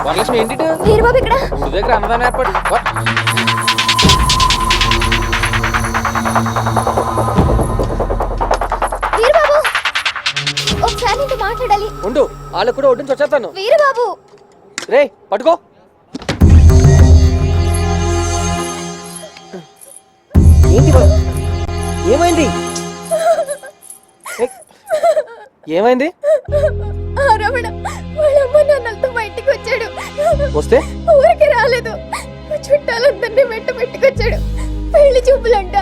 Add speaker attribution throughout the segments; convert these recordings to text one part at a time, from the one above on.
Speaker 1: వరలక్ష్మి ఏంటి
Speaker 2: వీరబాబు ఇక్కడ
Speaker 1: ఊరి దగ్గర అన్నదానం ఏర్పాటు.
Speaker 2: వీరబాబు ఒకసారి నీతో మాట్లాడాలి.
Speaker 1: ఉండు, వాళ్ళకు కూడా వడ్డించి వచ్చేస్తాను.
Speaker 2: వీరబాబు
Speaker 1: రే పట్టుకో. ఏంటి ఏమైంది? ఏమైంది?
Speaker 2: రమణ వాళ్ళ అమ్మ నాన్నలతో బయటికి వచ్చాడు.
Speaker 1: వస్తే
Speaker 2: ఊరికి రాలేదు, చుట్టాలందరినీ వెంట పెట్టుకొచ్చాడు. పెళ్లి చూపులంట.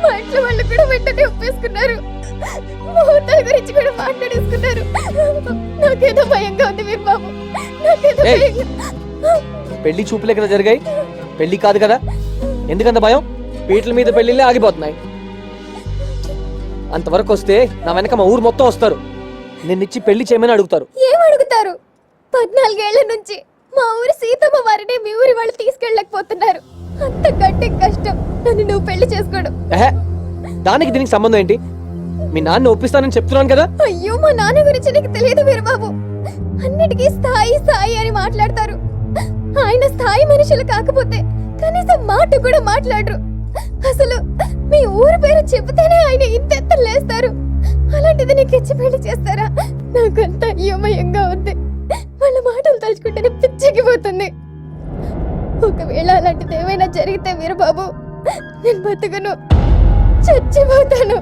Speaker 2: మా ఇంట్లో వాళ్ళు కూడా వెంటనే ఒప్పేసుకున్నారు. ముహూర్తాల గురించి కూడా మాట్లాడేసుకున్నారు. నాకేదో భయంగా ఉంది వీరబాబు, నాకేదో భయంగా.
Speaker 1: పెళ్లి చూపులే కదా జరిగాయి, పెళ్లి కాదు కదా. ఎందుకంత భయం? పీటల మీద పెళ్లిళ్ళే ఆగిపోతున్నాయి. అంతవరకు వస్తే నా వెనక మా ఊరు మొత్తం వస్తారు. నిన్నిచ్చి పెళ్లి చేయమని అడుగుతారు.
Speaker 2: ఏం అడుగుతారు? 14 ఏళ్ల నుంచి మా ఊరి సీతమ్మ వారిని మీ ఊరి వాళ్ళు తీసుకెళ్ళలేకపోతున్నారు. అంతకంటే కష్టం నన్ను నువ్వు పెళ్లి చేసుకోవడం.
Speaker 1: దానికి దీనికి సంబంధం ఏంటి? మీ నాన్న ఒప్పిస్తానని చెప్తున్నాను కదా.
Speaker 2: అయ్యో, మా నాన్న గురించి నీకు తెలియదు వీరబాబు. అన్నిటికీ స్థాయి స్థాయి అని మాట్లాడతారు. ఆయన స్థాయి మనుషులు కాకపోతే కనీసం మాట కూడా మాట్లాడరు. అసలు మీ ఊరి పేరు చెబితేనే ఆయన ఇంతెంత లేస్తారు. అలాంటిది నీకు ఇచ్చి పెళ్లి చేస్తారా? నాకంత అయోమయంగా ఉంది. వాళ్ళ మాటలు తలుచుకుంటేనే పిచ్చికిపోతుంది. ఒకవేళ అలాంటిది ఏమైనా జరిగితే వీరబాబు, నేను బతుకను, చచ్చిపోతాను.